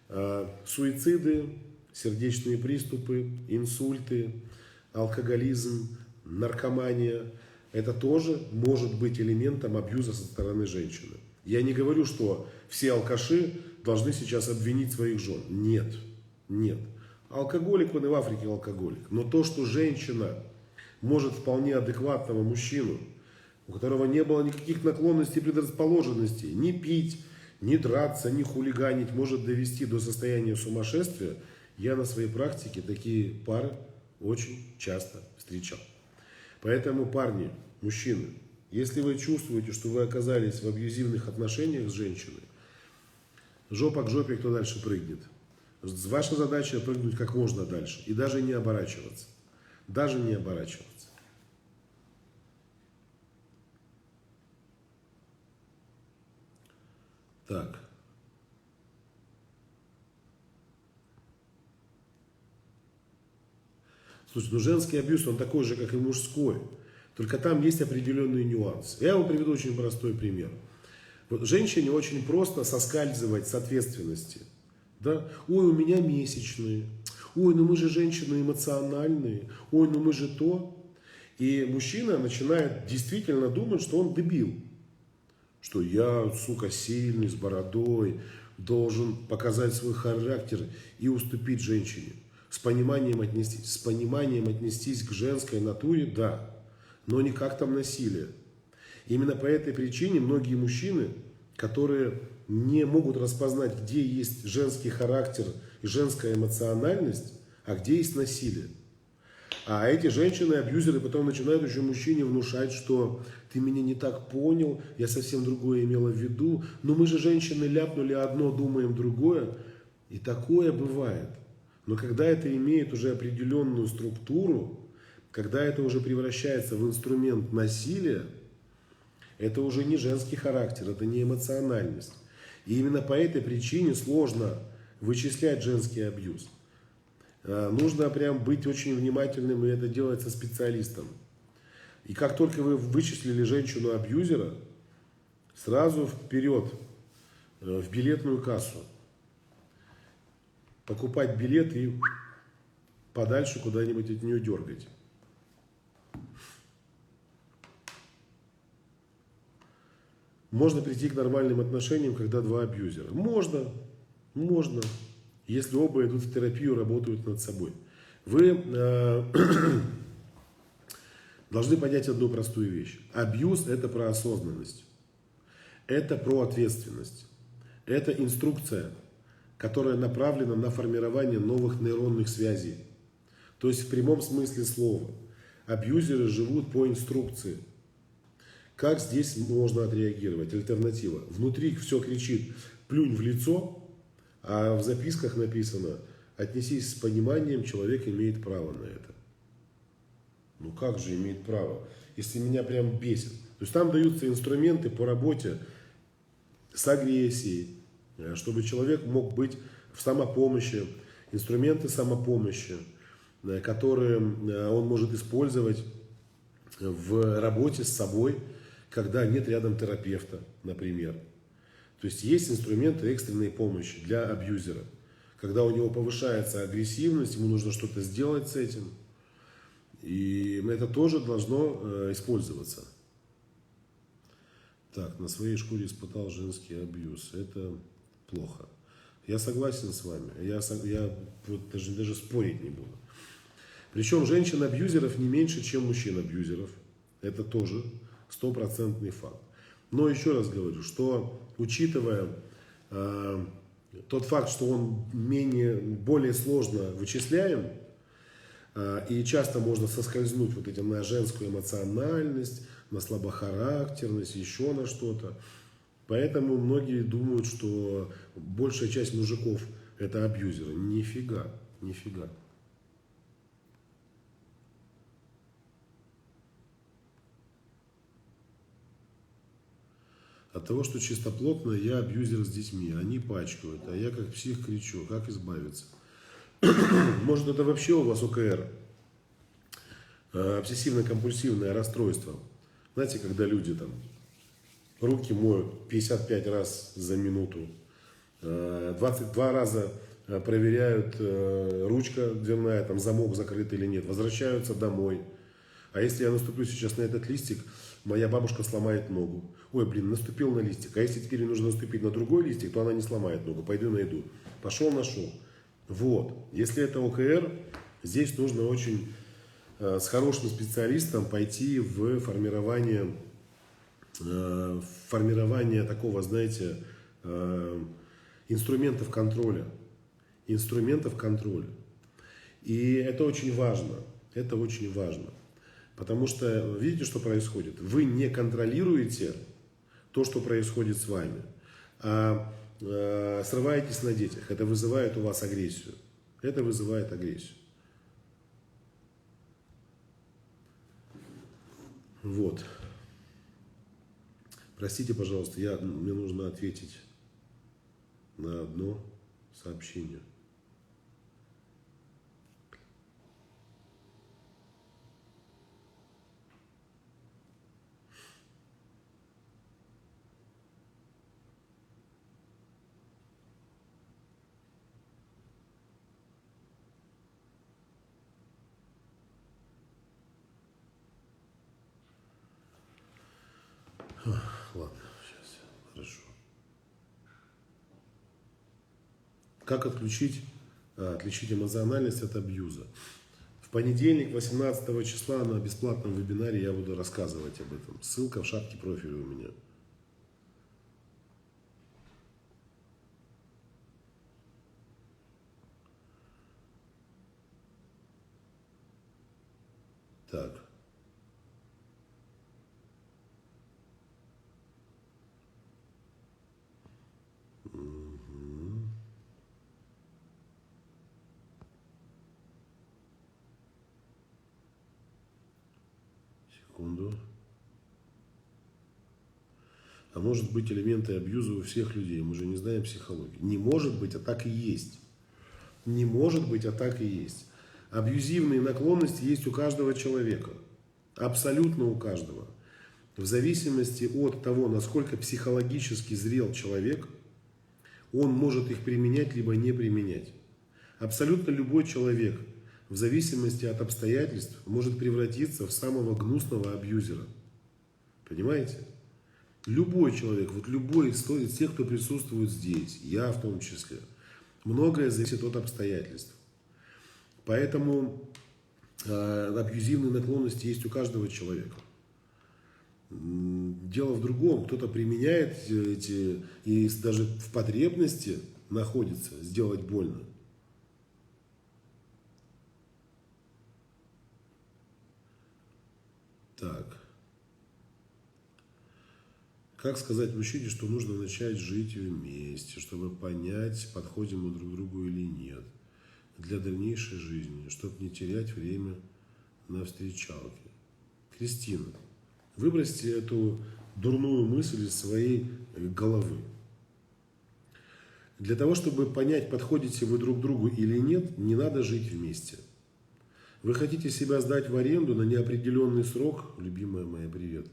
там. Суициды, сердечные приступы, инсульты, алкоголизм, наркомания – это тоже может быть элементом абьюза со стороны женщины. Я не говорю, что все алкаши должны сейчас обвинить своих жен. Нет, нет. Алкоголик, он и в Африке алкоголик. Но то, что женщина может вполне адекватного мужчину, у которого не было никаких наклонностей и предрасположенностей, ни пить, ни драться, ни хулиганить, может довести до состояния сумасшествия, я на своей практике такие пары очень часто встречал. Поэтому, парни, мужчины, если вы чувствуете, что вы оказались в абьюзивных отношениях с женщиной, жопа к жопе, кто дальше прыгнет. Ваша задача прыгнуть как можно дальше и даже не оборачиваться. Даже не оборачиваться. Так. Слушай, ну женский абьюз, он такой же, как и мужской. Только там есть определенные нюансы. Я вам приведу очень простой пример. Вот женщине очень просто соскальзывать с ответственности. Да? Ой, у меня месячные. Ой, ну мы же женщины эмоциональные. Ой, ну мы же то. И мужчина начинает действительно думать, что он дебил. Что я, сука, сильный, с бородой, должен показать свой характер и уступить женщине. С пониманием отнестись. С пониманием отнестись к женской натуре, да. Но не как там насилие. Именно по этой причине многие мужчины, которые не могут распознать, где есть женский характер и женская эмоциональность, а где есть насилие. А эти женщины-абьюзеры потом начинают еще мужчине внушать, что ты меня не так понял, я совсем другое имела в виду. Но мы же женщины ляпнули одно, думаем другое. И такое бывает. Но когда это имеет уже определенную структуру, когда это уже превращается в инструмент насилия, это уже не женский характер, это не эмоциональность. И именно по этой причине сложно вычислять женский абьюз. Нужно прям быть очень внимательным, и это делается специалистом. И как только вы вычислили женщину-абьюзера, сразу вперед, в билетную кассу. Покупать билет и подальше куда-нибудь от нее дергать. Можно прийти к нормальным отношениям, когда два абьюзера. Можно, если оба идут в терапию, работают над собой. Вы должны понять одну простую вещь. Абьюз – это про осознанность. Это про ответственность. Это инструкция, которая направлена на формирование новых нейронных связей. То есть в прямом смысле слова. Абьюзеры живут по инструкции. Как здесь можно отреагировать? Альтернатива. Внутри все кричит «плюнь в лицо», а в записках написано «отнесись с пониманием, человек имеет право на это». Ну как же имеет право, если меня прям бесит? То есть там даются инструменты по работе с агрессией, чтобы человек мог быть в самопомощи, инструменты самопомощи, которые он может использовать в работе с собой, когда нет рядом терапевта, например. То есть есть инструменты экстренной помощи для абьюзера. Когда у него повышается агрессивность, ему нужно что-то сделать с этим. И это тоже должно использоваться. Так, на своей шкуре испытал женский абьюз. Это плохо. Я согласен с вами. Я вот даже спорить не буду. Причем женщин-абьюзеров не меньше, чем мужчин-абьюзеров. Это тоже стопроцентный факт. Но еще раз говорю, что учитывая тот факт, что он более сложно вычисляем, и часто можно соскользнуть вот этим на женскую эмоциональность, на слабохарактерность, еще на что-то. Поэтому многие думают, что большая часть мужиков это абьюзеры. Нифига, нифига. От того, что чистоплотно, я абьюзер с детьми, они пачкают, а я как псих кричу, как избавиться? Может, это вообще у вас ОКР, обсессивно-компульсивное расстройство. Знаете, когда люди там руки моют 55 раз за минуту, 22 раза проверяют, ручка дверная, там замок закрыт или нет, возвращаются домой. А если я наступлю сейчас на этот листик, моя бабушка сломает ногу. Ой, блин, наступил на листик. А если теперь нужно наступить на другой листик, то она не сломает ногу. Пойду найду. Пошел, нашел. Вот. Если это ОКР, здесь нужно очень с хорошим специалистом пойти в формирование такого, знаете, инструментов контроля. Инструментов контроля. И это очень важно. Это очень важно. Потому что, видите, что происходит? Вы не контролируете то, что происходит с вами, а срываетесь на детях. Это вызывает у вас агрессию. Это вызывает агрессию. Вот. Простите, пожалуйста, мне нужно ответить на одно сообщение. Ладно, сейчас, хорошо. Как отличить эмоциональность от абьюза? В понедельник, 18 числа, на бесплатном вебинаре я буду рассказывать об этом. Ссылка в шапке профиля у меня. Так. Секунду. А может быть элементы абьюза у всех людей? Мы же не знаем психологию. Не может быть, а так и есть. Не может быть, а так и есть. Абьюзивные наклонности есть у каждого человека. Абсолютно у каждого. В зависимости от того, насколько психологически зрел человек, он может их применять, либо не применять. Абсолютно любой человек, в зависимости от обстоятельств, может превратиться в самого гнусного абьюзера. Понимаете? Любой человек, вот любой из тех, кто присутствует здесь, я в том числе, многое зависит от обстоятельств. Поэтому абьюзивные наклонности есть у каждого человека. Дело в другом, кто-то применяет эти и даже в потребности находится сделать больно. Так. Как сказать мужчине, что нужно начать жить вместе, чтобы понять, подходим мы друг другу или нет, для дальнейшей жизни, чтобы не терять время на встречалке? Кристина, выбросьте эту дурную мысль из своей головы. Для того, чтобы понять, подходите вы друг другу или нет, не надо жить вместе. Вы хотите себя сдать в аренду на неопределенный срок, любимая моя, привет.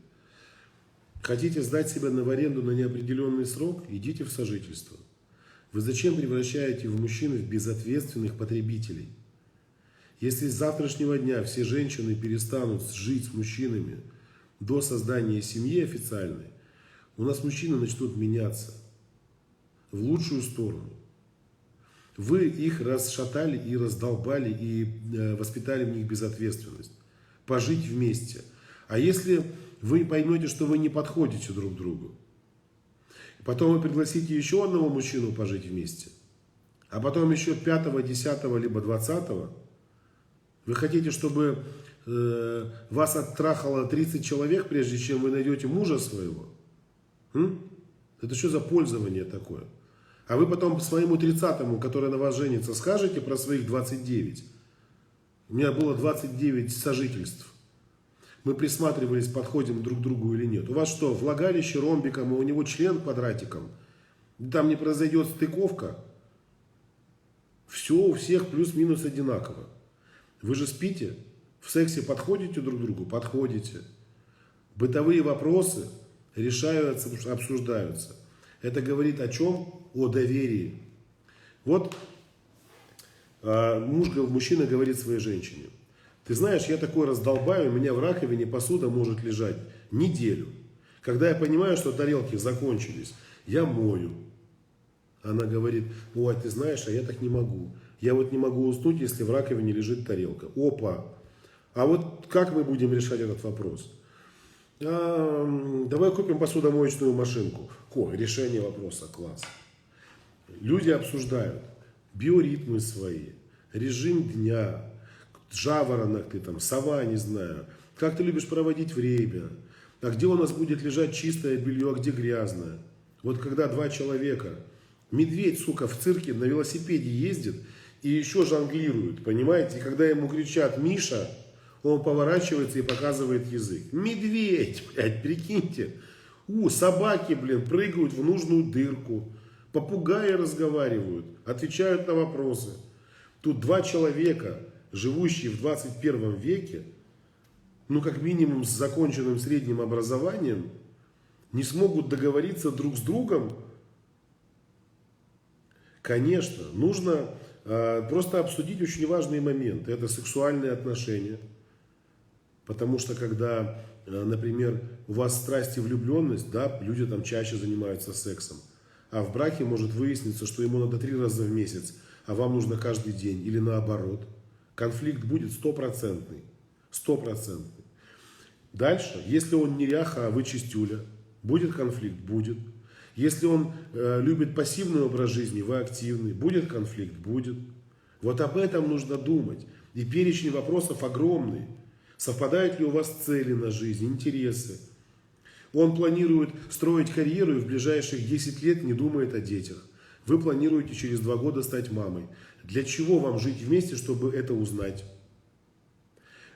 Хотите сдать себя в аренду на неопределенный срок, идите в сожительство. Вы зачем превращаете в мужчин в безответственных потребителей? Если с завтрашнего дня все женщины перестанут жить с мужчинами до создания семьи официальной, у нас мужчины начнут меняться в лучшую сторону. Вы их расшатали и раздолбали и воспитали в них безответственность. Пожить вместе. А если вы поймете, что вы не подходите друг другу, потом вы пригласите еще одного мужчину пожить вместе, а потом еще 5-го, 10-го, либо 20-го, вы хотите, чтобы вас оттрахало 30 человек, прежде чем вы найдете мужа своего? Это что за пользование такое? А вы потом своему 30-му, который на вас женится, скажете про своих 29. У меня было 29 сожительств. Мы присматривались, подходим друг к другу или нет. У вас что, влагалище ромбиком, а у него член квадратиком? Там не произойдет стыковка? Все у всех плюс-минус одинаково. Вы же спите? В сексе подходите друг к другу? Подходите. Бытовые вопросы решаются, обсуждаются. Это говорит о чем? О доверии. Вот мужчина говорит своей женщине: ты знаешь, я такой раздолбаю, у меня в раковине посуда может лежать неделю. Когда я понимаю, что тарелки закончились, я мою. Она говорит: ой, ты знаешь, а я так не могу. Я вот не могу уснуть, если в раковине лежит тарелка. Опа! А вот как мы будем решать этот вопрос? Давай купим посудомоечную машинку. Решение вопроса, класс. Люди обсуждают биоритмы свои, режим дня, жаворонок ты там, сова, не знаю. Как ты любишь проводить время? А где у нас будет лежать чистое белье, а где грязное? Вот когда два человека, медведь, сука, в цирке на велосипеде ездит и еще жонглирует, понимаете? И когда ему кричат «Миша», он поворачивается и показывает язык. Медведь, блядь, прикиньте. Собаки, блин, прыгают в нужную дырку. Попугаи разговаривают, отвечают на вопросы. Тут два человека, живущие в 21 веке, ну как минимум с законченным средним образованием, не смогут договориться друг с другом. Конечно, нужно просто обсудить очень важные моменты. Это сексуальные отношения. Потому что когда, например, у вас страсть и влюбленность, да, люди там чаще занимаются сексом. А в браке может выясниться, что ему надо 3 раза в месяц, а вам нужно каждый день. Или наоборот. Конфликт будет стопроцентный. Стопроцентный. Дальше, если он неряха, а вы чистюля, будет конфликт? Будет. Если он любит пассивный образ жизни, вы активный, будет конфликт? Будет. Вот об этом нужно думать. И перечень вопросов огромный. Совпадают ли у вас цели на жизнь, интересы? Он планирует строить карьеру и в ближайших 10 лет не думает о детях. Вы планируете через 2 года стать мамой. Для чего вам жить вместе, чтобы это узнать?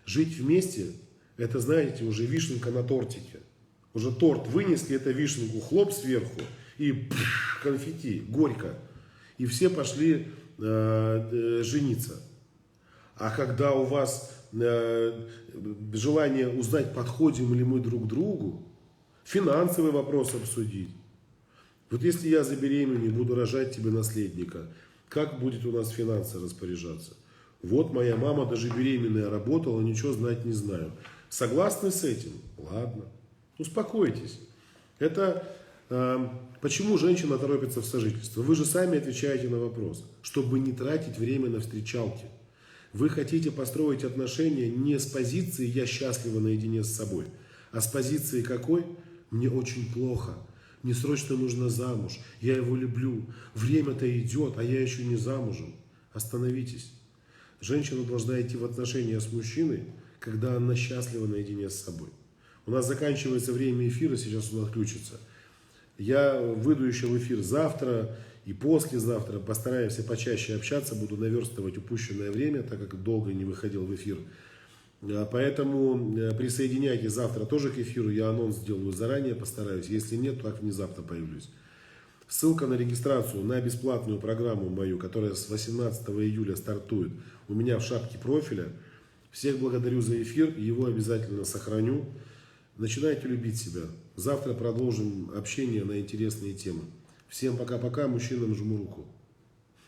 Жить вместе, это, знаете, уже вишенка на тортике. Уже торт вынесли, это вишенку, хлоп сверху и конфетти, горько. И все пошли жениться. А когда у вас желание узнать, подходим ли мы друг к другу, финансовый вопрос обсудить. Вот если я забеременею, буду рожать тебе наследника, как будет у нас финансы распоряжаться? Вот моя мама даже беременная работала, ничего знать не знаю. Согласны с этим? Ладно. Успокойтесь. Это почему женщина торопится в сожительство? Вы же сами отвечаете на вопрос, чтобы не тратить время на встречалки. Вы хотите построить отношения не с позиции «я счастлива наедине с собой», а с позиции какой? «Мне очень плохо, мне срочно нужно замуж, я его люблю, время-то идет, а я еще не замужем». Остановитесь. Женщина должна идти в отношения с мужчиной, когда она счастлива наедине с собой. У нас заканчивается время эфира, сейчас он отключится. Я выйду еще в эфир завтра и послезавтра. Постараемся почаще общаться, буду наверстывать упущенное время, так как долго не выходил в эфир. Поэтому присоединяйтесь завтра тоже к эфиру, я анонс сделаю заранее, постараюсь. Если нет, то так внезапно появлюсь. Ссылка на регистрацию на бесплатную программу мою, которая с 18 июля стартует, у меня в шапке профиля. Всех благодарю за эфир, его обязательно сохраню. Начинайте любить себя. Завтра продолжим общение на интересные темы. Всем пока-пока, мужчинам жму руку.